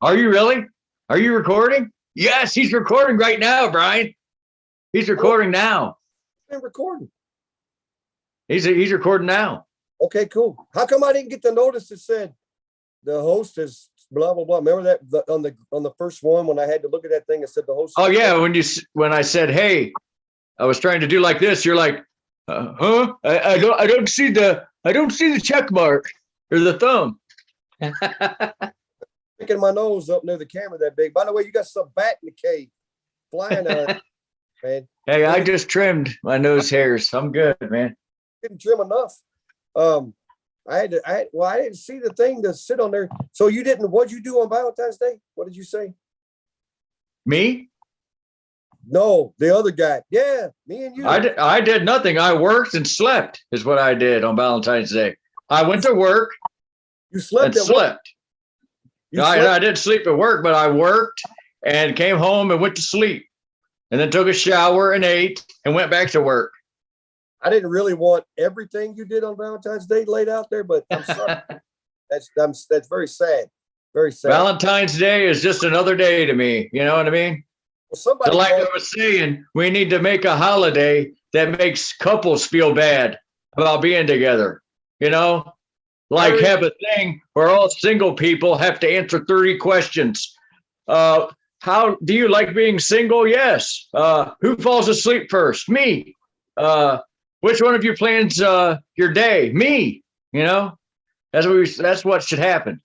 Are you really? Are you recording? Yes, he's recording right now, Brian. He's recording now. I'm recording. He's recording now. Okay, cool. How come I didn't get the notice that said the host is blah blah blah? Remember that on the first one when I had to look at that thing, it said the host. Oh yeah, when I said, hey, I was trying to do like this. You're like, huh? I don't see the check mark or the thumb. Sticking my nose up near the camera that big. By the way, you got some bat in the cave flying out, man. Hey, I just trimmed my nose hairs. I'm good, man. Didn't trim enough. I didn't see the thing to sit on there. So you didn't. What'd you do on Valentine's Day? What did you say? Me? No, the other guy. Yeah, me and you. I did nothing. I worked and slept is what I did on Valentine's Day. I went to work. You slept and slept. I didn't sleep at work, but I worked and came home and went to sleep and then took a shower and ate and went back to work. I didn't really want everything you did on Valentine's Day laid out there, but I'm sorry. That's very sad. Very sad. Valentine's Day is just another day to me. You know what I mean? Well, so like I was saying, we need to make a holiday that makes couples feel bad about being together. You know, like have a thing where all single people have to answer 30 questions. How do you like being single? Yes. Who falls asleep first? Me. Which one of you plans your day? Me. You know, that's what should happen.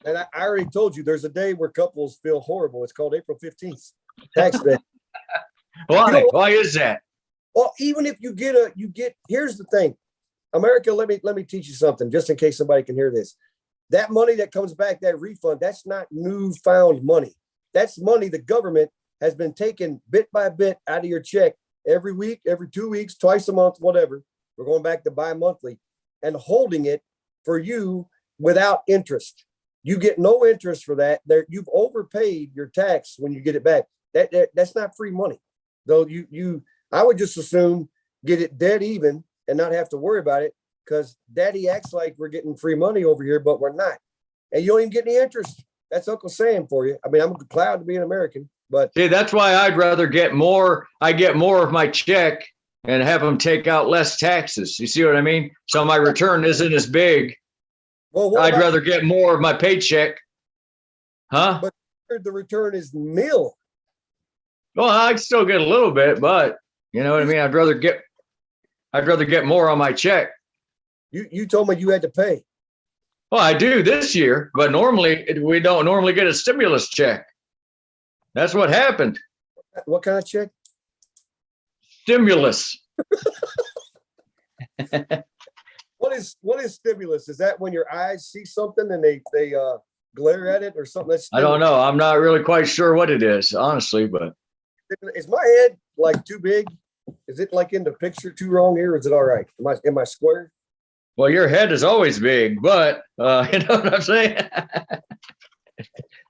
And I already told you there's a day where couples feel horrible. It's called April 15th. Tax day. Why? You know, why is that? Well, even if you get here's the thing. America, let me teach you something just in case somebody can hear this. That money that comes back, that refund, that's not newfound money. That's money the government has been taking bit by bit out of your check every week, every 2 weeks, twice a month, whatever. We're going back to bi-monthly and holding it for you without interest. You get no interest for that. You've overpaid your tax when you get it back. That's not free money. Though I would just assume get it dead even and not have to worry about it because daddy acts like we're getting free money over here, but we're not. And you don't even get any interest. That's Uncle Sam for you. I mean, I'm proud to be an American, but see, that's why I'd rather get more. I get more of my check and have them take out less taxes. You see what I mean? So my return isn't as big. Well, I'd rather get more of my paycheck. Huh? But the return is nil. Well, I'd still get a little bit, but you know what I mean? I'd rather get more on my check. You told me you had to pay. Well, I do this year, but normally we don't normally get a stimulus check. That's what happened. What kind of check? Stimulus. What is stimulus? Is that when your eyes see something and they glare at it or something? That's I don't know. I'm not really quite sure what it is, honestly, but is my head like too big? Is it like in the picture too wrong here? Or is it all right? Am I square? Well, your head is always big, but you know what I'm saying?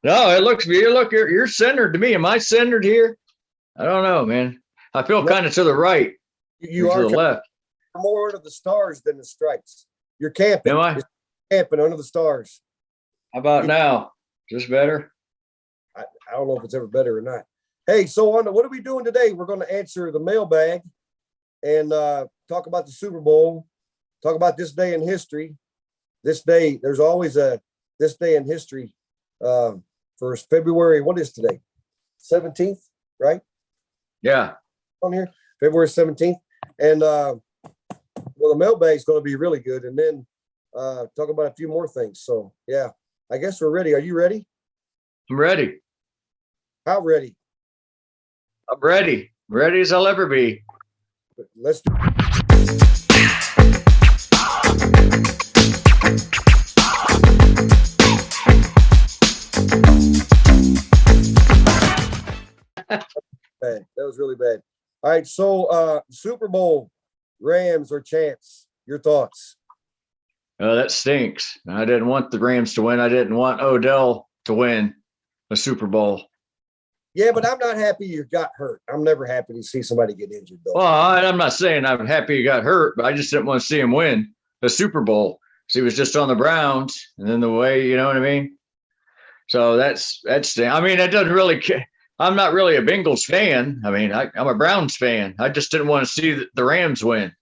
No, it looks, you're centered to me. Am I centered here? I don't know, man. I feel kind of to the right. You are to the left. More under the stars than the stripes. You're camping. Am I? You're camping under the stars. How about now? Just better? I don't know if it's ever better or not. Hey, so what are we doing today? We're going to answer the mailbag and talk about the Super Bowl, talk about this day in history. This day, there's always this day in history for February. What is today? 17th, right? Yeah. On here, February 17th. And well, the mailbag is going to be really good. And then talk about a few more things. So, yeah, I guess we're ready. Are you ready? I'm ready. How ready? I'm ready. Ready as I'll ever be. Let's do bad. That was really bad. All right. So Super Bowl, Rams or champs? Your thoughts? That stinks. I didn't want the Rams to win. I didn't want Odell to win a Super Bowl. Yeah, but I'm not happy you got hurt. I'm never happy to see somebody get injured, though. Well, I'm not saying I'm happy he got hurt, but I just didn't want to see him win the Super Bowl. So he was just on the Browns, and then the way, you know what I mean? So that's I mean, it doesn't really. I'm not really a Bengals fan. I mean, I'm a Browns fan. I just didn't want to see the Rams win,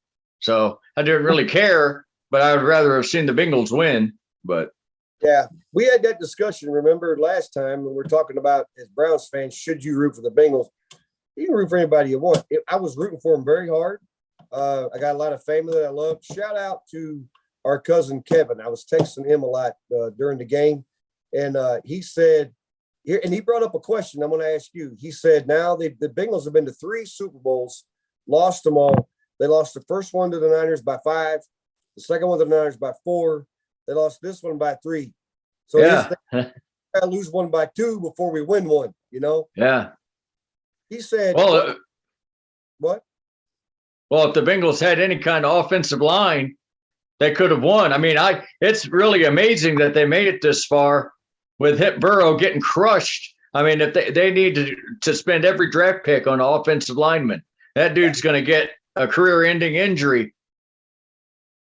so I didn't really care. But I would rather have seen the Bengals win. But yeah, we had that discussion. Remember last time when we were talking about as Browns fans, should you root for the Bengals? You can root for anybody you want. I was rooting for them very hard. I got a lot of family that I love. Shout out to our cousin Kevin. I was texting him a lot during the game, and he said, here, and he brought up a question I'm going to ask you. He said, now the Bengals have been to 3 Super Bowls, lost them all. They lost the first one to the Niners by 5, the second one to the Niners by 4. They lost this one by 3. So yeah, I lose one by 2 before we win one, you know? Yeah. He said, well, what? Well, if the Bengals had any kind of offensive line, they could have won. I mean, it's really amazing that they made it this far with Hit Burrow getting crushed. I mean, if they need to spend every draft pick on an offensive lineman, that dude's going to get a career-ending injury.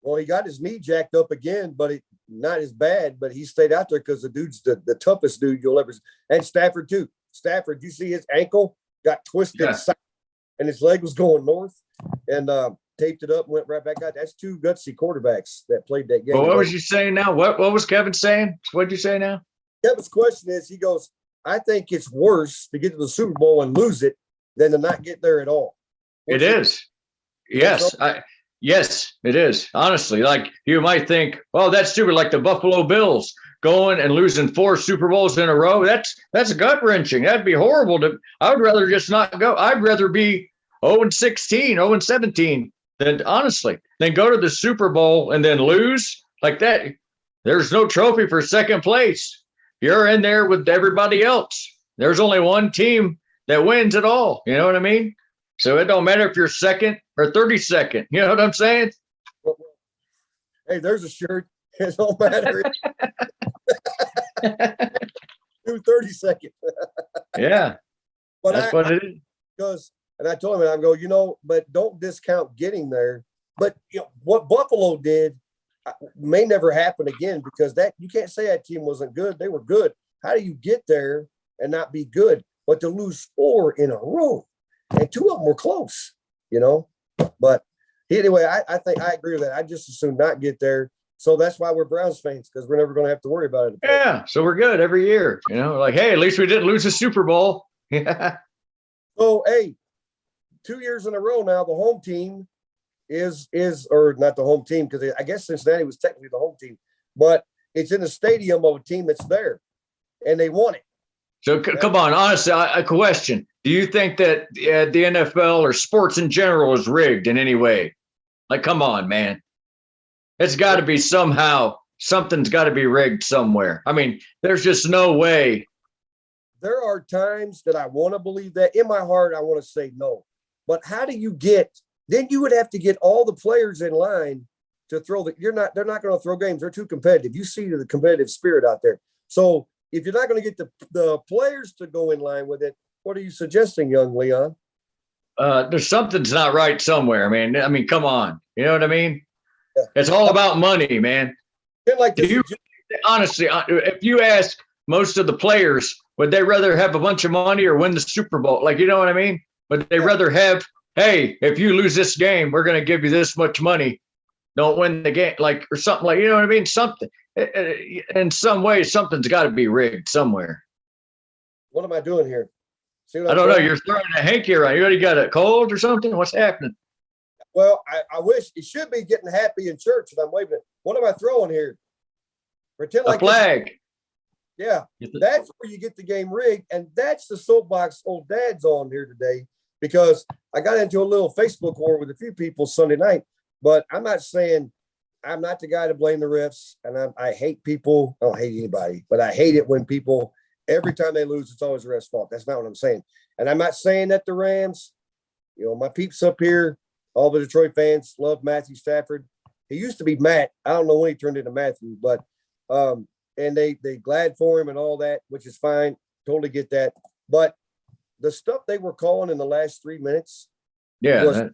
Well, he got his knee jacked up again, but not as bad. But he stayed out there because the dude's the toughest dude you'll ever see. And Stafford too. Stafford, you see his ankle got twisted south, and his leg was going north, and taped it up and went right back out. That's 2 gutsy quarterbacks that played that game. Well, what was you saying now? What was Kevin saying? What did you say now? Kevin's question is, he goes, I think it's worse to get to the Super Bowl and lose it than to not get there at all. It is. Yes. Yes, it is. Honestly, like you might think, oh, that's stupid. Like the Buffalo Bills going and losing 4 Super Bowls in a row. That's gut wrenching. That'd be horrible. I would rather just not go. I'd rather be 0-16, 0-17 than go to the Super Bowl and then lose like that. There's no trophy for second place. You're in there with everybody else. There's only one team that wins it all. You know what I mean? So it don't matter if you're second or 32nd. You know what I'm saying? Hey, there's a shirt. It don't matter. Do 32nd. Yeah. But that's what it is. Because, and I told him, I go, but don't discount getting there. But what Buffalo did may never happen again, because that you can't say that team wasn't good. They were good. How do you get there and not be good? But to lose 4 in a row, and 2 of them were close, But anyway, I think I agree with that. I just assume not get there. So that's why we're Browns fans, because we're never going to have to worry about it. Yeah, so we're good every year. Like, hey, at least we didn't lose a Super Bowl. Yeah. So, hey, 2 years in a row now, the home team is or not the home team, because I guess Cincinnati was technically the home team, but it's in the stadium of a team that's there, and they won it. So come on, honestly, a question. Do you think that the NFL or sports in general is rigged in any way? Like, come on, man. It's got to be something's got to be rigged somewhere. I mean, there's just no way. There are times that I want to believe that. In my heart, I want to say no. But how do you then you would have to get all the players in line to throw they're not going to throw games. They're too competitive. You see the competitive spirit out there. So if you're not going to get the players to go in line with it, what are you suggesting, young Leon? There's something's not right somewhere, man. I mean, come on. You know what I mean? Yeah. It's all about money, man. Honestly, if you ask most of the players, would they rather have a bunch of money or win the Super Bowl? Like, you know what I mean? Would they rather have, hey, if you lose this game, we're going to give you this much money. Don't win the game, like, or something like, you know what I mean? Something. In some way, something's got to be rigged somewhere. What am I doing here? I don't know. You're throwing a hanky around. You already got a cold or something? What's happening? Well, I wish it should be getting happy in church, and I'm waving it. What am I throwing here? Pretend like a flag. Yeah, that's where you get the game rigged, and that's the soapbox old dad's on here today, because I got into a little Facebook war with a few people Sunday night, but I'm not saying I'm not the guy to blame the refs, and I hate people. I don't hate anybody, but I hate it when people, every time they lose, it's always the refs' fault. That's not what I'm saying. And I'm not saying that the Rams, my peeps up here, all the Detroit fans love Matthew Stafford. He used to be Matt. I don't know when he turned into Matthew, but and they glad for him and all that, which is fine. Totally get that. But the stuff they were calling in the last 3 minutes was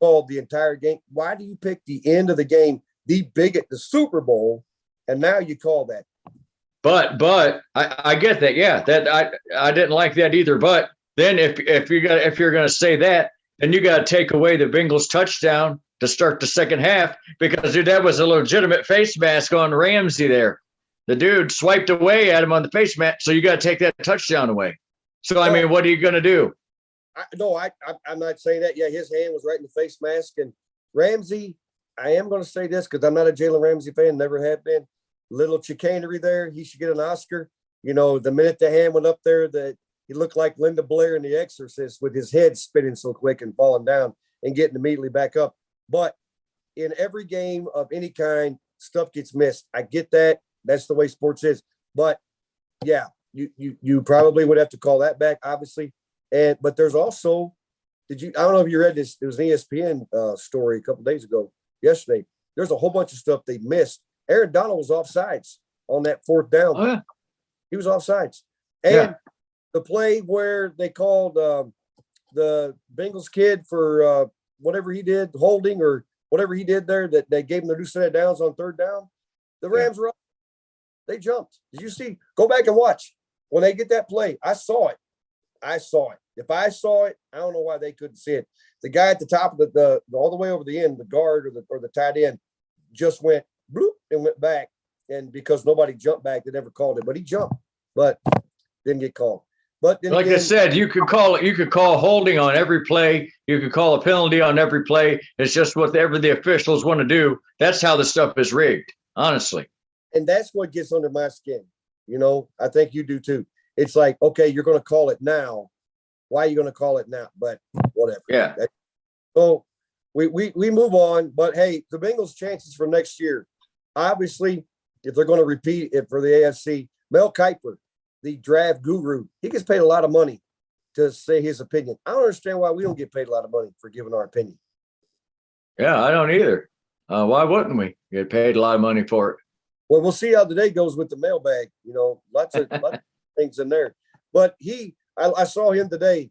called the entire game. Why do you pick the end of the game, the Super Bowl, and now you call that? But I get that. Yeah, that I didn't like that either. But then if you're gonna say that, then you got to take away the Bengals touchdown to start the second half, because dude, that was a legitimate face mask on Ramsey there. The dude swiped away at him on the face mask, so you got to take that touchdown away. So I mean, what are you gonna do? I'm not saying that. Yeah, his hand was right in the face mask. And Ramsey, I am going to say this because I'm not a Jalen Ramsey fan, never have been. Little chicanery there. He should get an Oscar. You know, the minute the hand went up there, that he looked like Linda Blair in The Exorcist with his head spinning so quick and falling down and getting immediately back up. But in every game of any kind, stuff gets missed. I get that. That's the way sports is. But yeah, you probably would have to call that back, obviously. But there's also, I don't know if you read this, it was an ESPN story a couple days ago, yesterday. There's a whole bunch of stuff they missed. Aaron Donald was offsides on that fourth down. Oh, yeah. He was offsides. And the play where they called the Bengals kid for whatever he did, holding or whatever he did there, that they gave him the new set of downs on third down. The Rams were up. They jumped. Did you see? Go back and watch. When they get that play, I saw it. If I saw it, I don't know why they couldn't see it. The guy at the top of the all the way over the end, the guard or the tight end, just went bloop and went back. And because nobody jumped back, they never called it. But he jumped, but didn't get called. But then like again, I said, you could call holding on every play. You could call a penalty on every play. It's just whatever the officials want to do. That's how the stuff is rigged, honestly. and that's what gets under my skin. You know, I think you do too. It's like, okay, you're going to call it now. Why are you going to call it now? But whatever. Yeah. So we move on. But hey, the Bengals' chances for next year, obviously, if they're going to repeat it for the AFC, Mel Kiper, the draft guru, he gets paid a lot of money to say his opinion. I don't understand why we don't get paid a lot of money for giving our opinion. Yeah, I don't either. Why wouldn't we get paid a lot of money for it? Well, we'll see how the day goes with the mailbag. You know, lots of things in there. But I saw him today.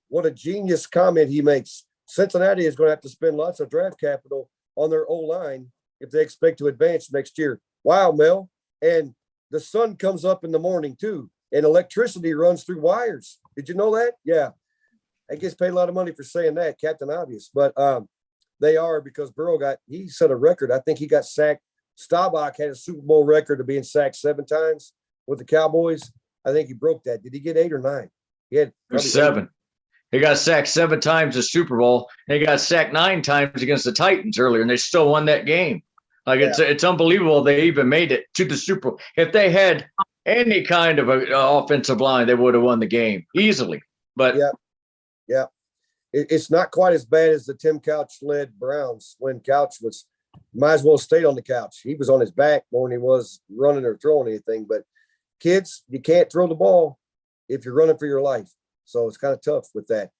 What a genius comment he makes. Cincinnati is going to have to spend lots of draft capital on their O-line if they expect to advance next year. Wow, Mel. And the sun comes up in the morning too, and electricity runs through wires. Did you know that? Yeah. I gets paid a lot of money for saying that, Captain Obvious. But they are, because Burrow he set a record. I think he got sacked. Staubach had a Super Bowl record of being sacked 7 times with the Cowboys. I think he broke that. Did he get 8 or 9? He had 7. 8. He got sacked 7 times in Super Bowl. And he got sacked 9 times against the Titans earlier, and they still won that game. Like it's unbelievable they even made it to the Super Bowl. If they had any kind of an offensive line, they would have won the game easily. But yeah, it's not quite as bad as the Tim Couch-led Browns when Couch might as well stayed on the couch. He was on his back more than he was running or throwing anything. But kids, you can't throw the ball if you're running for your life. So it's kind of tough with that.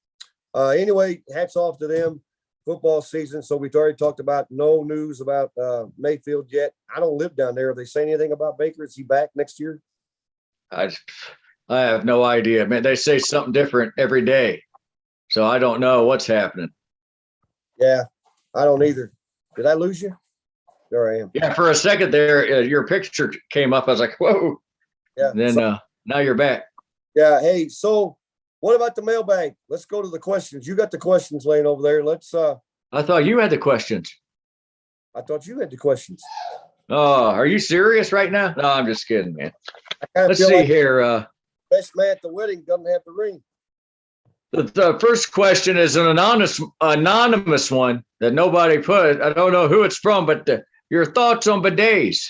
Anyway, hats off to them. Football season. So we've already talked about no news about Mayfield yet. I don't live down there. Have they say anything about Baker? Is he back next year? I have no idea, man. They say something different every day. So I don't know what's happening. Yeah, I don't either. Did I lose you? There I am. Yeah, for a second there, your picture came up. I was like, whoa. Yeah. And then now you're back. Yeah. Hey, so what about the mailbag? Let's go to the questions. You got the questions laying over there. Let's I thought you had the questions. I thought you had the questions. Oh, are you serious right now? No, I'm just kidding, man. Let's feel see like here. Best man at the wedding doesn't have the ring. The first question is an anonymous one that nobody put. I don't know who it's from, but your thoughts on bidets.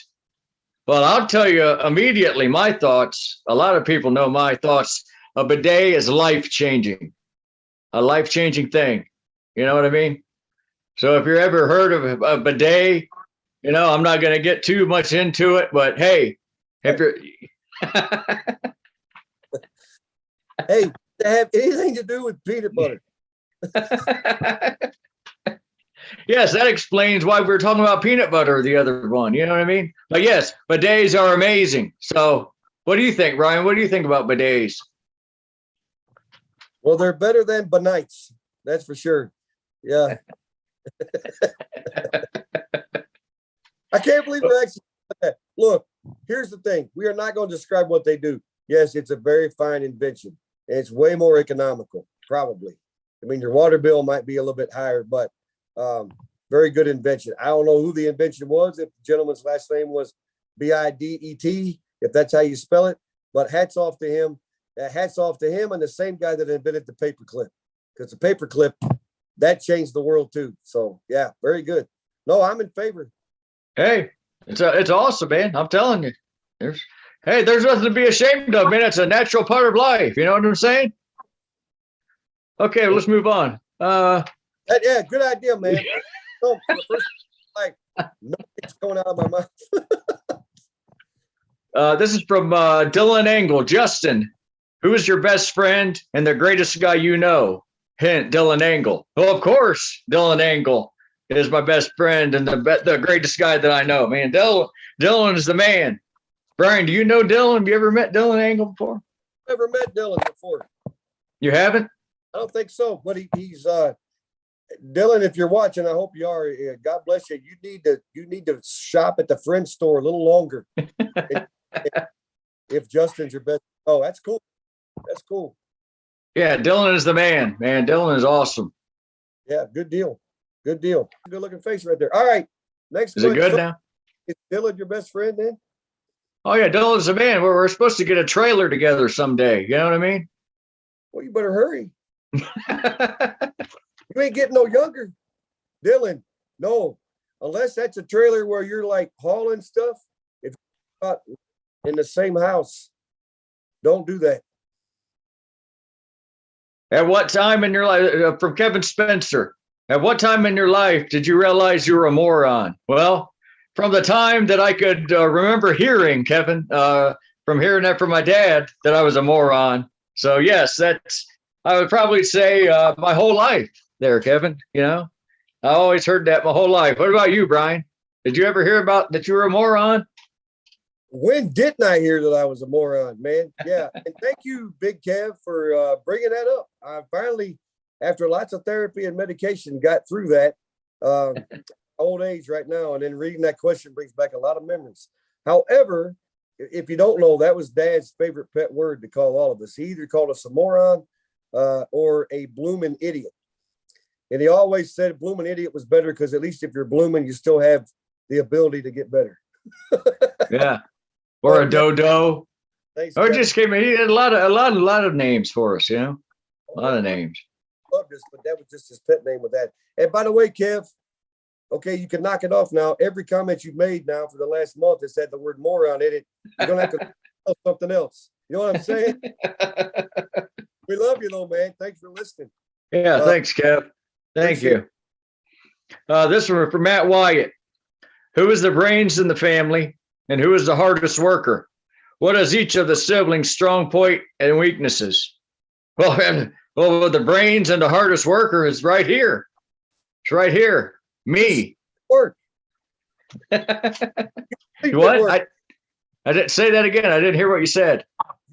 Well, I'll tell you immediately my thoughts. A lot of people know my thoughts. A bidet is life-changing, a life-changing thing. You know what I mean? So if you've ever heard of a bidet, you know, I'm not going to get too much into it, but hey, if you're hey, to have anything to do with peanut butter. Yes, that explains why we were talking about peanut butter the other one. You know what I mean? But yes, bidets are amazing. So what do you think, Ryan? What do you think about bidets? Well, they're better than benites. That's for sure. Yeah. I can't believe we're actually. Look, here's the thing. We are not going to describe what they do. Yes, it's a very fine invention. And it's way more economical, probably. I mean, your water bill might be a little bit higher, but very good invention. I don't know who the invention was, if the gentleman's last name was Bidet, if that's how you spell it, but hats off to him. Hats off to him and the same guy that invented the paperclip, because the paperclip, that changed the world too. So yeah, very good. No, I'm in favor. Hey, it's awesome, man. I'm telling you. There's nothing to be ashamed of, man. It's a natural part of life. You know what I'm saying? Okay, let's move on. Yeah, good idea, man. No, first, like, nothing's coming out of my mouth. This is from Dylan Engel. Justin, who is your best friend and the greatest guy you know? Hint, Dylan Engel. Well, of course, Dylan Engel is my best friend and the greatest guy that I know, man. Dylan is the man. Brian, do you know Dylan? Have you ever met Dylan Engel before? Never met Dylan before. You haven't? I don't think so, but he's Dylan, if you're watching, I hope you are. God bless you. You need to shop at the Friend store a little longer. if Justin's your best. Oh, that's cool. That's cool. Yeah, Dylan is the man, man. Dylan is awesome. Yeah, good deal. Good deal. Good looking face right there. All right. Next Is it good now? Is Dylan your best friend then? Oh yeah, Dylan's the man. We're supposed to get a trailer together someday. You know what I mean? Well, you better hurry. You ain't getting no younger. Dylan, no. Unless that's a trailer where you're like hauling stuff. If you're not in the same house, don't do that. At what time in your life, from Kevin Spencer, at what time in your life did you realize you were a moron? Well, from the time that I could remember hearing, Kevin, from hearing that from my dad, that I was a moron. So yes, I would probably say my whole life there, Kevin. You know, I always heard that my whole life. What about you, Brian? Did you ever hear about that you were a moron? When didn't I hear that I was a moron, man? Yeah. And thank you, Big Kev, for bringing that up. I finally, after lots of therapy and medication, got through that. Old age right now. And then reading that question brings back a lot of memories. However, if you don't know, that was Dad's favorite pet word to call all of us. He either called us a moron or a blooming idiot. And he always said blooming idiot was better because at least if you're blooming, you still have the ability to get better. Yeah. Or a dodo. Thanks, Or Kev. just came in. He had a lot of names for us, you know. A lot of names. Love this, but that was just his pet name with that. And by the way, Kev, okay, you can knock it off now. Every comment you've made now for the last month has had the word moron in it. You're gonna have to tell something else. You know what I'm saying? We love you though, man. Thanks for listening. Yeah, thanks, Kev. Thank you. This one from Matt Wyatt. Who is the brains in the family and who is the hardest worker? What is each of the siblings' strong point and weaknesses? Well, the brains and the hardest worker is right here. It's right here. Me. Work. What? I didn't say that again. I didn't hear what you said.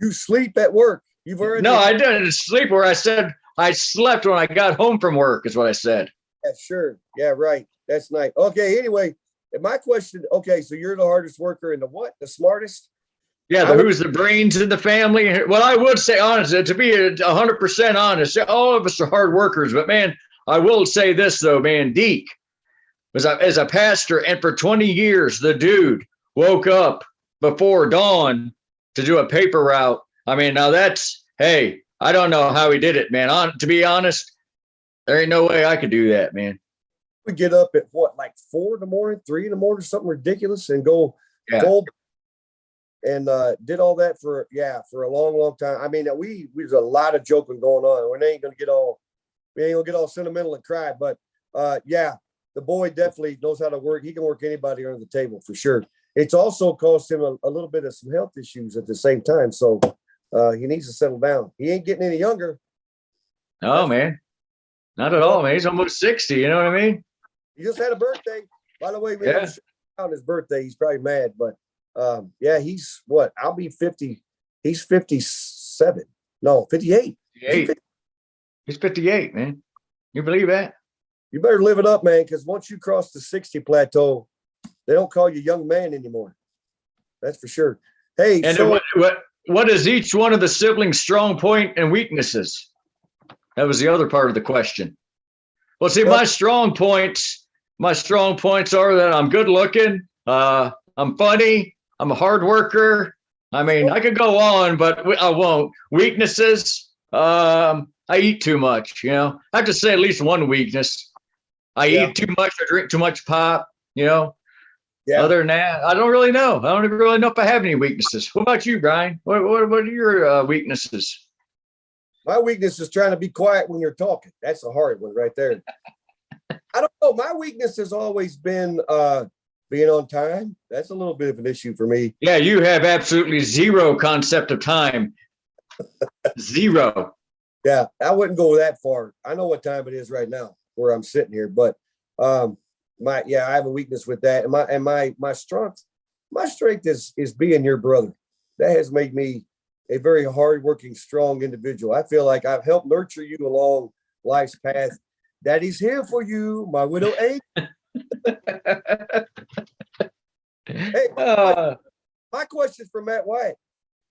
You sleep at work. You've already. No, I didn't sleep where I said I slept when I got home from work is what I said. Yeah, sure. Yeah, right. That's nice. Okay. Anyway, my question. Okay, so you're the hardest worker and the what? The smartest? Yeah, who's the brains in the family? Well, I would say honest, to be 100% honest, all of us are hard workers. But man, I will say this though, man, Deke was as a pastor, and for 20 years, the dude woke up before dawn to do a paper route. I mean, now hey, I don't know how he did it, man. To be honest, there ain't no way I could do that, man. We get up at what, like 4 in the morning, 3 in the morning, something ridiculous, and go full. And did all that for a long, long time. I mean, there's a lot of joking going on. We ain't gonna get all sentimental and cry, but the boy definitely knows how to work. He can work anybody under the table for sure. It's also caused him a little bit of some health issues at the same time. So he needs to settle down. He ain't getting any younger. No, man. Not at all, man. He's almost 60. You know what I mean? He just had a birthday. By the way, we don't shout out his birthday. He's probably mad, but he's what? I'll be 50. He's 57. No, 58. 58. He's 58, man. You believe that? You better live it up, man, because once you cross the 60 plateau, they don't call you young man anymore. That's for sure. Hey, And so what is each one of the siblings' strong point and weaknesses? That was the other part of the question. Well, see, my strong points are that I'm good looking, I'm funny, I'm a hard worker. I mean, I could go on, but I won't. Weaknesses, I eat too much, you know. I have to say at least one weakness. I eat too much, I drink too much pop, you know. yeah. Other than that, I don't really know. I don't even really know if I have any weaknesses. What about you, Brian? What are your weaknesses? My weakness is trying to be quiet when you're talking. That's a hard one right there. I don't know. My weakness has always been being on time. That's a little bit of an issue for me. Yeah, you have absolutely zero concept of time. Zero. Yeah, I wouldn't go that far. I know what time it is right now where I'm sitting here, but I have a weakness with that. And my strength is being your brother. That has made me a very hardworking, strong individual. I feel like I've helped nurture you along life's path. Daddy's here for you, my widow ain't. Hey, my question for Matt White.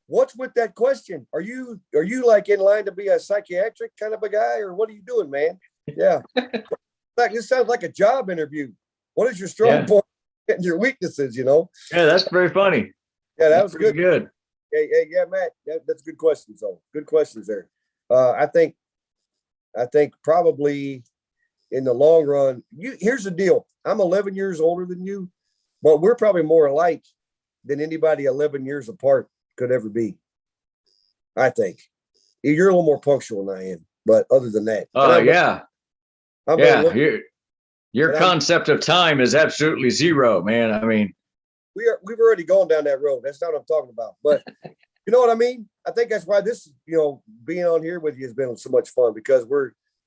What's with that question? Are you like in line to be a psychiatric kind of a guy, or what are you doing, man? Yeah. This sounds like a job interview. What is your strong point and your weaknesses, you know? Yeah, that's very funny. Yeah, that was good. Good. Yeah, Matt. That's good questions, though. Good questions there. I think probably in the long run, here's the deal. I'm 11 years older than you, but we're probably more alike than anybody 11 years apart could ever be. I think. You're a little more punctual than I am, but other than that. Your concept of time is absolutely zero, man. I mean, we've already gone down that road. That's not what I'm talking about. But you know what I mean? I think that's why this, being on here with you has been so much fun, because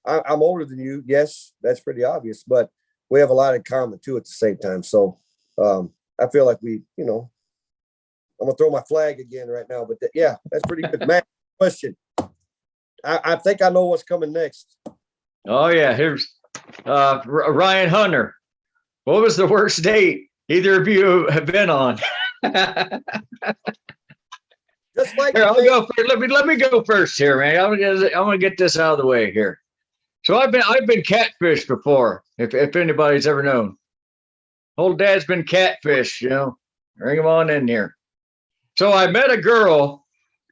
I'm older than you. Yes, that's pretty obvious, but we have a lot in common too at the same time. So I feel like I'm gonna throw my flag again right now, but that's pretty good. Matt, question. I think I know what's coming next. Oh yeah, here's Ryan Hunter. What was the worst date either of you have been on? Just like here, I'll go first. Let me go first here, man. I'm gonna get this out of the way here. So I've been catfished before. If anybody's ever known, old dad's been catfished. You know, bring him on in here. So I met a girl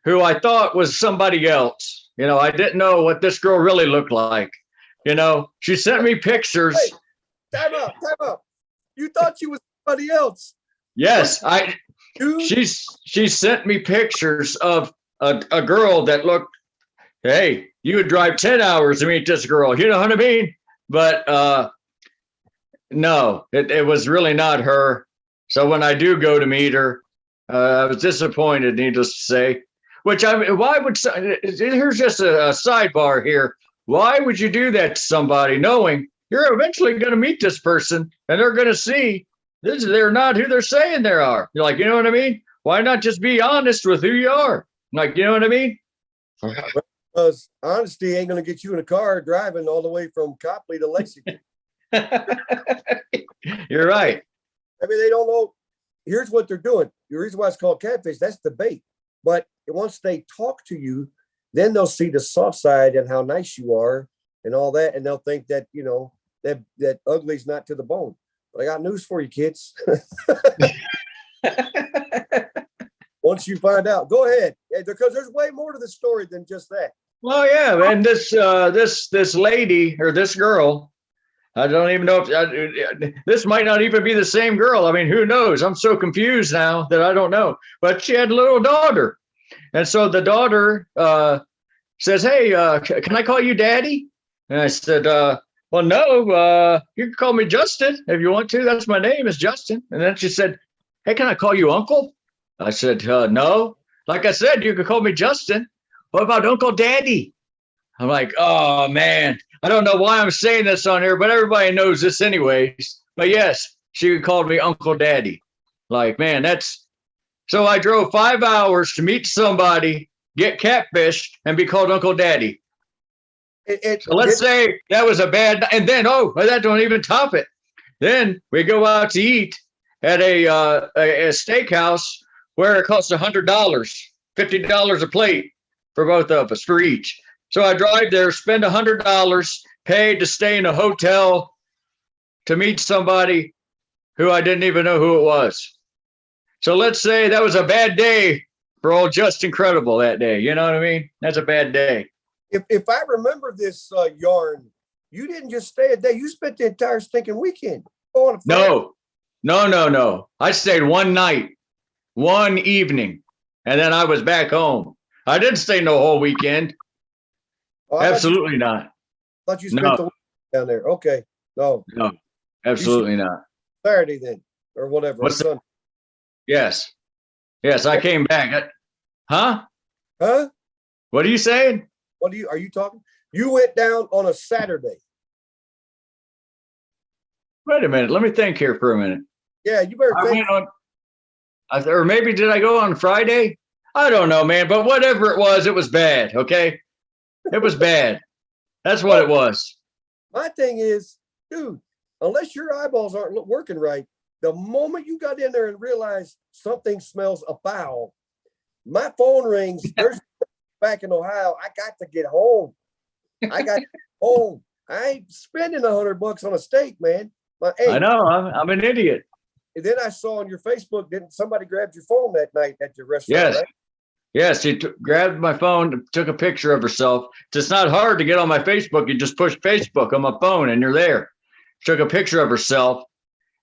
who I thought was somebody else. You know, I didn't know what this girl really looked like. You know, she sent me pictures. Hey, time out. You thought she was somebody else. Yes, she sent me pictures of a girl that looked, hey, you would drive 10 hours to meet this girl. You know what I mean? But no, it was really not her. So when I do go to meet her, I was disappointed, needless to say. Here's just a sidebar here. Why would you do that to somebody knowing you're eventually going to meet this person and they're going to see they're not who they're saying they are? You're like, you know what I mean? Why not just be honest with who you are? Like, you know what I mean? Because honesty ain't going to get you in a car driving all the way from Copley to Lexington. You're right. I mean, they don't know. Here's what they're doing. The reason why it's called catfish, that's the bait. But once they talk to you, then they'll see the soft side and how nice you are and all that. And they'll think that, that ugly's not to the bone. But I got news for you, kids. Once you find out, go ahead. Because there's way more to the story than just that. Well, yeah. And this lady or this girl, I don't even know if this might not even be the same girl. I mean, who knows? I'm so confused now that I don't know. But she had a little daughter. And so the daughter says, hey, can I call you daddy? And I said, well, no, you can call me Justin if you want to. That's my name is Justin. And then she said, hey, can I call you uncle? I said, no. Like I said, you could call me Justin. What about Uncle Daddy? I'm like, oh, man. I don't know why I'm saying this on here, but everybody knows this anyways. But yes, she called me Uncle Daddy. Like, man, so I drove 5 hours to meet somebody, get catfished, and be called Uncle Daddy. So let's say that was a bad, and then, that don't even top it. Then we go out to eat at a steakhouse where it costs $100, $50 a plate for both of us, for each. So I drive there, spend $100, paid to stay in a hotel to meet somebody who I didn't even know who it was. So let's say that was a bad day for old Just Incredible that day. You know what I mean? That's a bad day. If I remember this yarn, you didn't just stay a day. You spent the entire stinking weekend. No. I stayed one night, one evening, and then I was back home. I didn't stay no whole weekend. Oh, Absolutely not. Thought you spent the weekend down there. Okay. No, absolutely not. Saturday then, or whatever. What's Sunday. Yes. I came back. Huh? What are you saying? Are you talking? You went down on a Saturday. Wait a minute. Let me think here for a minute. Yeah, you better think. Or maybe did I go on Friday? I don't know, man. But whatever it was bad. Okay. It was bad. That's what it was. My thing is, dude, unless your eyeballs aren't working right, the moment you got in there and realized something smells foul, my phone rings. There's back in Ohio. I got to get home. I ain't spending $100 on a steak, man. But, hey, I know. I'm an idiot. And then I saw on your Facebook, didn't somebody grab your phone that night at your restaurant? Yes. Right? Yes, she grabbed my phone, took a picture of herself. It's not hard to get on my Facebook. You just push Facebook on my phone and you're there. Took a picture of herself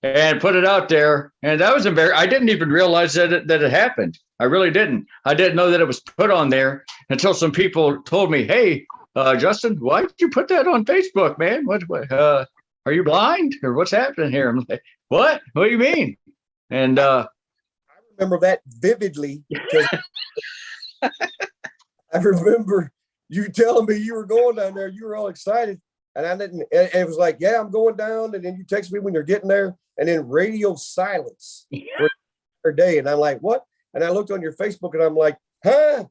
and put it out there. And that was embarrassing. I didn't even realize that it happened. I really didn't. I didn't know that it was put on there until some people told me, hey, Justin, why did you put that on Facebook, man? What are you blind or what's happening here? I'm like, what? What do you mean? And I remember that vividly because I remember you telling me you were going down there. You were all excited. And I didn't, and it was like, yeah, I'm going down. And then you text me when you're getting there. And then radio silence for a day. And I'm like, what? And I looked on your Facebook and I'm like, huh?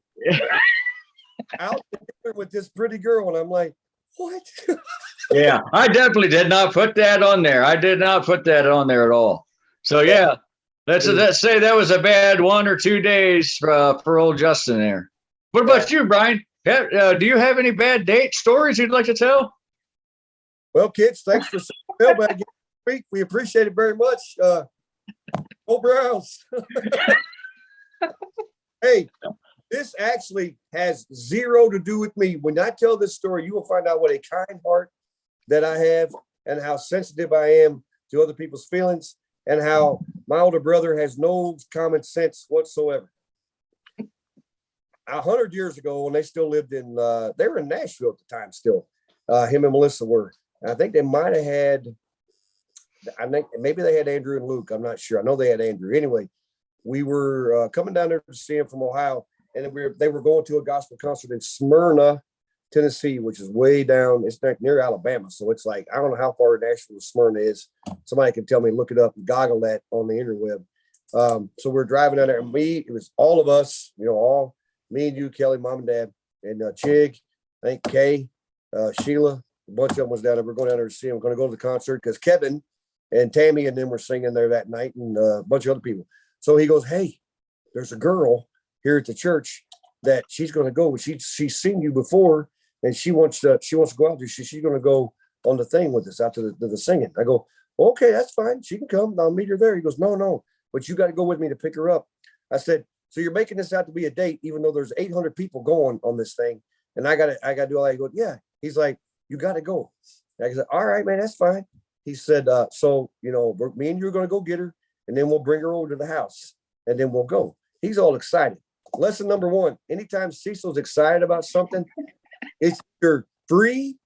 Out there with this pretty girl. And I'm like, what? Yeah, I definitely did not put that on there. I did not put that on there at all. So yeah, let's say that was a bad 1 or 2 days for old Justin there. What about you, Brian? Do you have any bad date stories you'd like to tell? Well, kids, thanks for mailbag this week. We appreciate it very much. Go Browns. Hey, this actually has zero to do with me. When I tell this story, you will find out what a kind heart that I have and how sensitive I am to other people's feelings and how my older brother has no common sense whatsoever. 100 years ago, when they still lived in, they were in Nashville at the time still. Him and Melissa were. I think they might have had, I think maybe they had Andrew and Luke. I'm not sure. I know they had Andrew. Anyway, we were coming down there to see him from Ohio, and they were going to a gospel concert in Smyrna, Tennessee, which is way down. It's near Alabama. So it's like, I don't know how far Nashville to Smyrna is. Somebody can tell me, look it up and goggle that on the interweb. So we're driving down there, and it was all of us, all me and you, Kelly, mom and dad, and Chig, I think Kay, Sheila, a bunch of them was down there. We're going down there to see him. We're going to go to the concert because Kevin and Tammy and them were singing there that night, and a bunch of other people. So he goes, hey, there's a girl here at the church that she's going to go. She's seen you before, and she wants to go out there. She's going to go on the thing with us out to the singing. I go, okay, that's fine. She can come. I'll meet her there. He goes, no, but you got to go with me to pick her up. I said, so you're making this out to be a date, even though there's 800 people going on this thing, and I got to do all that. He goes, yeah. He's like, you got to go. And I said, all right, man, that's fine. He said, so, me and you are going to go get her, and then we'll bring her over to the house, and then we'll go. He's all excited. Lesson number 1, anytime Cecil's excited about something, it's either free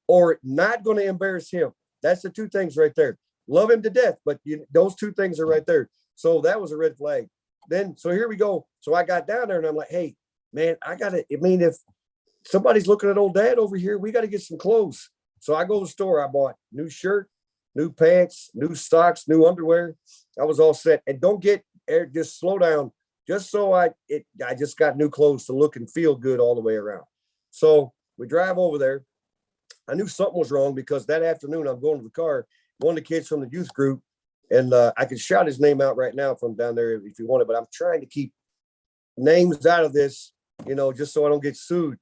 or not going to embarrass him. That's the 2 things right there. Love him to death, but those 2 things are right there. So that was a red flag. Then, so here we go. So I got down there, and I'm like, hey, man, if somebody's looking at old dad over here, we got to get some clothes. So I go to the store. I bought new shirt, new pants, new socks, new underwear. I was all set. And just slow down. Just so I just got new clothes to look and feel good all the way around. So we drive over there. I knew something was wrong because that afternoon I'm going to the car. One of the kids from the youth group And I could shout his name out right now from down there if you want it, but I'm trying to keep names out of this, just so I don't get sued.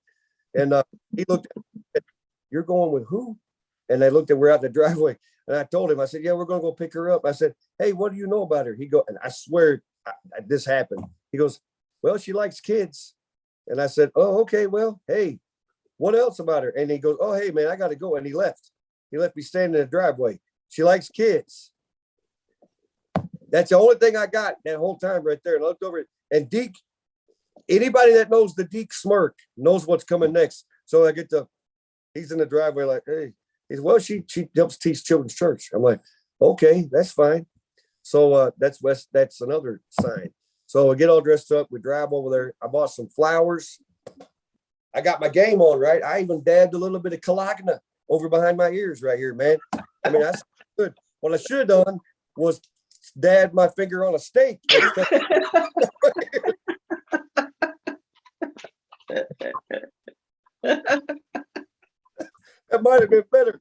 And he looked at, you're going with who? And they looked at, we're out the driveway. And I told him, I said, yeah, we're going to go pick her up. I said, hey, what do you know about her? He go, and I swear this happened. He goes, well, she likes kids. And I said, oh, okay, well, hey, what else about her? And he goes, oh, hey, man, I got to go. And he left. He left me standing in the driveway. She likes kids. That's the only thing I got that whole time right there. And I looked over it. And Deke, anybody that knows the Deke smirk knows what's coming next. So I he's in the driveway like, hey, he's, well, she helps teach children's church. I'm like, okay, that's fine. So that's another sign. So I get all dressed up. We drive over there. I bought some flowers. I got my game on, right? I even dabbed a little bit of 𝐂𝐚𝐭𝐼𝐬𝐡 over behind my ears right here, man. I mean, that's good. What I should have done was dab my finger on a steak. That might have been better.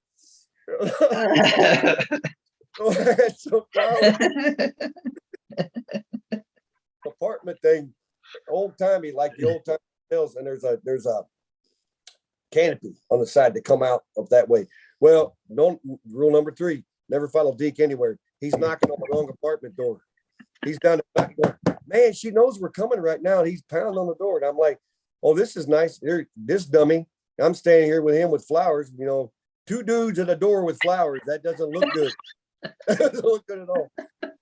So I had some flowers. Apartment thing, old timey, like the old time hills, and there's a canopy on the side to come out up that way. Well, rule number 3, never follow Deke anywhere. He's knocking on the wrong apartment door. He's down the back door. Man, she knows we're coming right now. And he's pounding on the door. And I'm like, oh, this is nice. This dummy. I'm standing here with him with flowers, 2 dudes at a door with flowers. That doesn't look good. That doesn't look good at all.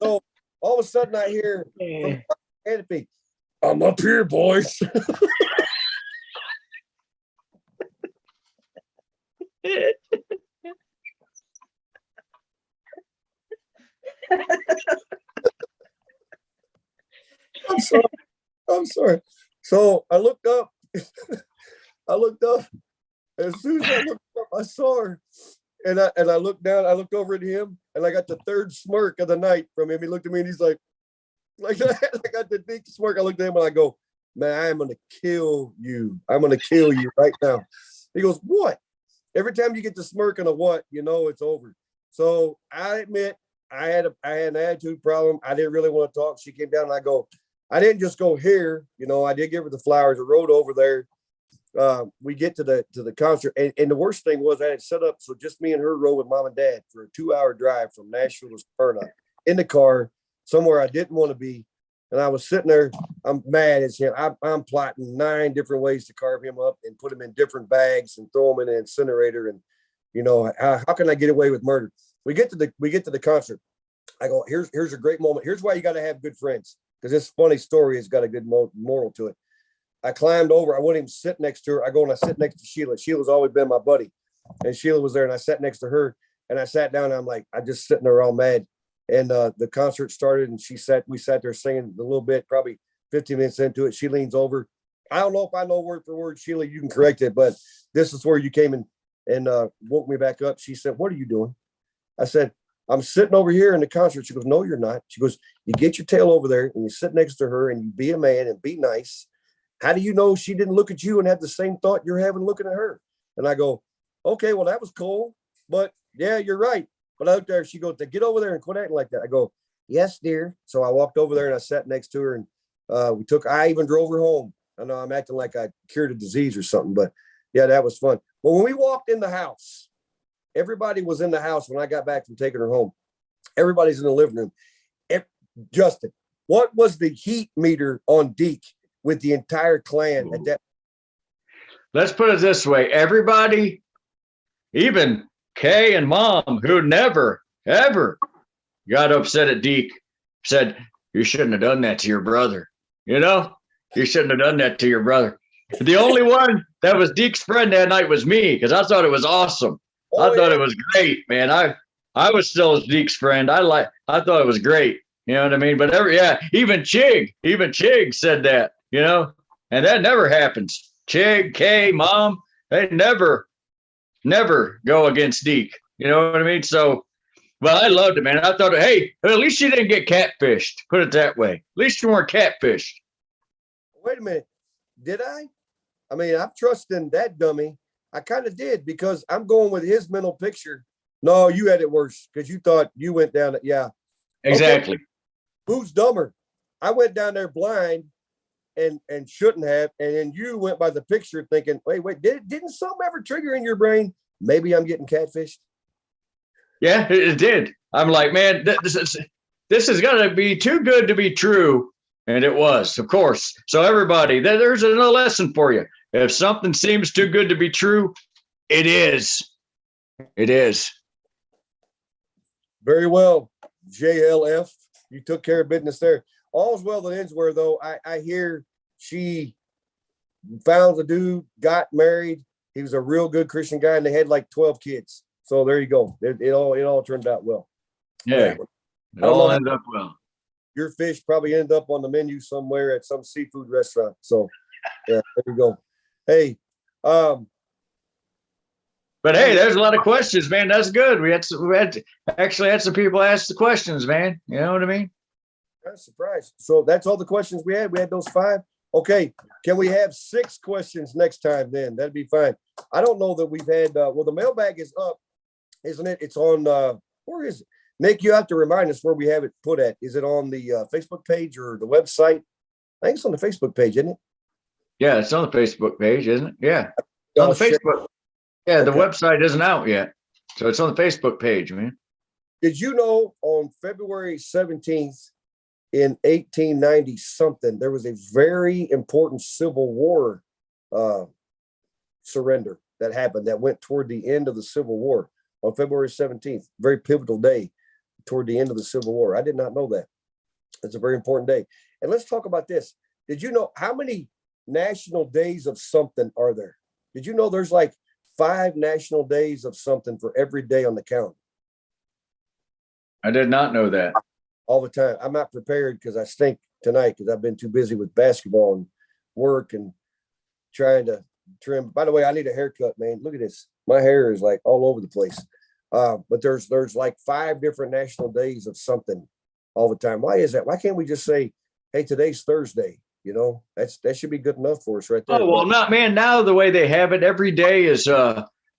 So all of a sudden I hear from the canopy, I'm up here, boys. I'm sorry. So I looked up. As soon as I looked up, I saw her. And I looked down, I looked over at him, and I got the 3rd smirk of the night from him. He looked at me and he's like that. I got the big smirk. I looked at him and I go, man, I'm gonna kill you. I'm gonna kill you right now. He goes, what? Every time you get the smirk and a what, it's over. So I admit I had an attitude problem. I didn't really want to talk. She came down and I didn't just go here, I did give her the flowers. I rode over there. We get to the concert, and the worst thing was I had set up so just me and her rode with mom and dad for a 2-hour drive from Nashville to Smyrna in the car somewhere I didn't want to be. And I was sitting there, I'm mad as him. I'm plotting 9 different ways to carve him up and put him in different bags and throw him in an incinerator. And how can I get away with murder? We get to the concert. I go, here's a great moment. Here's why you got to have good friends, because this funny story has got a good moral to it. I climbed over. I wouldn't even sit next to her. I go and I sit next to Sheila. Sheila's always been my buddy. And Sheila was there, and I sat next to her, and I sat down, and I'm like, I just sitting there all mad. And the concert started, and we sat there singing a little bit, probably 15 minutes into it. She leans over. I don't know if I know word for word, Sheila, you can correct it, but this is where you came in and woke me back up. She said, what are you doing? I said, I'm sitting over here in the concert. She goes, no, you're not. She goes, you get your tail over there and you sit next to her and you be a man and be nice. How do you know she didn't look at you and have the same thought you're having looking at her? And I go, okay, well, that was cool. But yeah, you're right. But out there, she goes, to get over there and quit acting like that. I go, yes, dear. So I walked over there and I sat next to her, and I even drove her home. I know I'm acting like I cured a disease or something, but yeah, that was fun. But when we walked in the house, everybody was in the house when I got back from taking her home. Everybody's in the living room. Justin, what was the heat meter on Deke with the entire clan at that? Let's put it this way. Everybody, even Kay and Mom, who never, ever got upset at Deke, said, you shouldn't have done that to your brother. You shouldn't have done that to your brother. The only one that was Deke's friend that night was me, because I thought it was awesome. I thought it was great, man. I was still Deke's friend. I thought it was great. You know what I mean? But even Chig said that, and that never happens. Chig, Kay, Mom, they never go against Deke. You know what I mean? So, well, I loved it, man. I thought, hey, at least you didn't get catfished. Put it that way. At least you weren't catfished. Wait a minute. Did I? I mean, I'm trusting that dummy. I kind of did, because I'm going with his mental picture. No, you had it worse because you thought you went down. Yeah, Exactly. Okay, who's dumber? I went down there blind and shouldn't have, and then you went by the picture thinking, wait, didn't something ever trigger in your brain? Maybe I'm getting catfished. Yeah, it did. I'm like, man, this is gonna be too good to be true, and it was, of course. So everybody, there's another lesson for you. If something seems too good to be true, it is. It is. Very well, JLF. You took care of business there. All's well that ends well, though. I hear she found the dude, got married. He was a real good Christian guy, and they had like 12 kids. So there you go. It all turned out well. Yeah, it all ended up well. Your fish probably ended up on the menu somewhere at some seafood restaurant. So yeah, there you go. Hey, but hey, there's a lot of questions, man. That's good. We had actually had some people ask the questions, man. You know what I mean? I'm surprised. So that's all the questions we had. We had those 5. Okay, can we have 6 questions next time? Then that'd be fine. I don't know that we've had. Well, the mailbag is up, isn't it? It's on. Where is it? Nick, you have to remind us where we have it put at. Is it on the Facebook page or the website? I think it's on the Facebook page, isn't it? Yeah, it's on the Facebook page, isn't it? Yeah, it's on the Facebook. Yeah, the website isn't out yet, so it's on the Facebook page, man. Did you know on February 17th in 1890 something, there was a very important Civil War surrender that happened that went toward the end of the Civil War on February 17th, very pivotal day toward the end of the Civil War. I did not know that. It's a very important day. And let's talk about this. Did you know how many national days of something are there? Did you know there's like 5 national days of something for every day on the calendar? I did not know that. All the time. I'm not prepared because I stink tonight because I've been too busy with basketball and work and trying to trim. By the way, I need a haircut, man. Look at this. My hair is like all over the place. But there's like 5 different national days of something all the time. Why is that? Why can't we just say, hey, today's Thursday? You know, that should be good enough for us right there. Oh, well, not man. Now the way they have it, every day is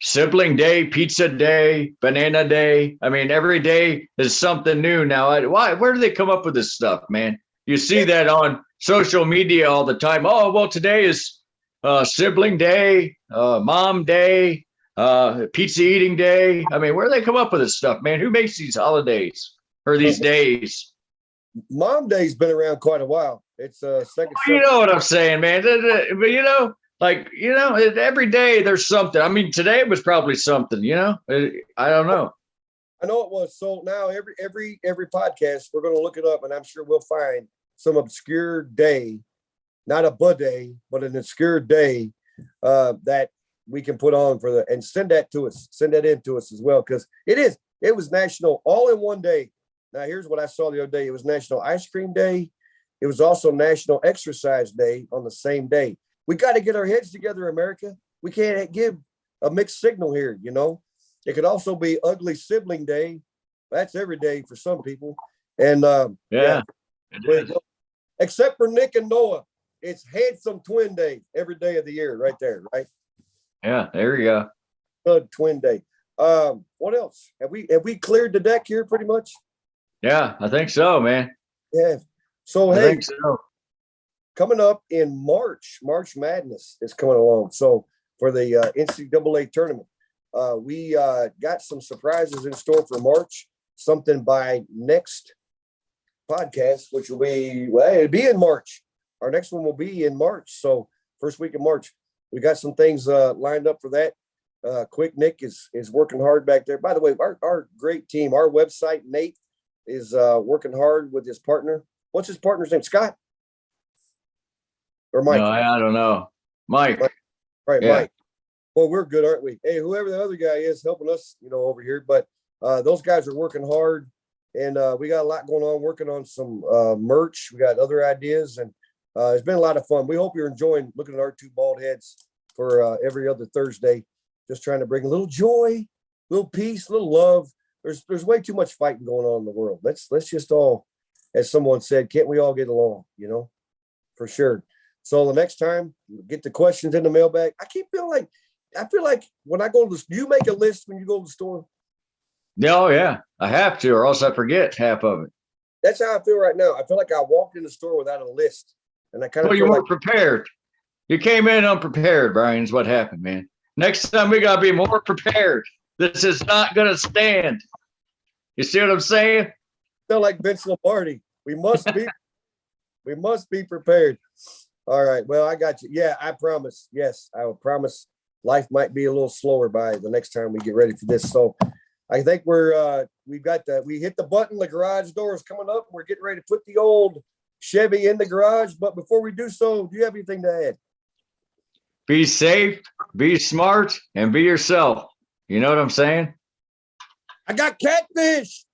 sibling day, pizza day, banana day. I mean, every day is something new now. Where do they come up with this stuff, man? You see that on social media all the time. Oh, well, today is sibling day, mom day, pizza eating day. I mean, where do they come up with this stuff, man? Who makes these holidays or these days? Mom Day's been around quite a while. It's second. Well, you know what I'm saying, man. But every day there's something. I mean, today was probably something. I don't know. I know it was. So now every podcast we're going to look it up, and I'm sure we'll find some obscure day, not a day, but an obscure day that we can put on and send that to us. Send that in to us as well, because it was national all in one day. Now, here's what I saw the other day. It was National Ice Cream Day. It was also National Exercise Day on the same day. We got to get our heads together, America. We can't give a mixed signal here, you know. It could also be Ugly Sibling Day. That's every day for some people. And yeah. Except for Nick and Noah. It's Handsome Twin Day every day of the year right there, right? Yeah, there you go. Good Twin Day. What else? Have we cleared the deck here pretty much? Yeah, I think so, man. Yeah. So, I think so. Coming up in March Madness is coming along. So for the NCAA tournament, we got some surprises in store for March, something by next podcast, which will be, it'll be in March. Our next one will be in March. So first week of March, we got some things lined up for that. Quick Nick is working hard back there. By the way, our great team, our website, Nate, is working hard with his partner. What's his partner's name? Scott? Or Mike? No, I don't know. Mike. Right, yeah. Mike. Well, we're good, aren't we? Hey, whoever the other guy is helping us, over here. But those guys are working hard, and we got a lot going on, working on some merch. We got other ideas, and it's been a lot of fun. We hope you're enjoying looking at our 2 bald heads for every other Thursday, just trying to bring a little joy, a little peace, a little love. There's way too much fighting going on in the world. Let's just all, as someone said, can't we all get along, for sure. So the next time, get the questions in the mailbag. I feel like when I go to you make a list when you go to the store. Oh, yeah, I have to, or else I forget half of it. That's how I feel right now. I feel like I walked in the store without a list, and I kind of Well, you feel like weren't prepared. You came in unprepared, Brian, is what happened, man. Next time we gotta be more prepared. This is not gonna stand. You see what I'm saying? feel like Vince Lombardi. We must be prepared. All right. Well, I got you. Yeah, I promise. Yes, I will promise. Life might be a little slower by the next time we get ready for this. So I think we hit the button. The garage door is coming up. We're getting ready to put the old Chevy in the garage. But before we do so, do you have anything to add? Be safe, be smart, and be yourself. You know what I'm saying? I got catfish.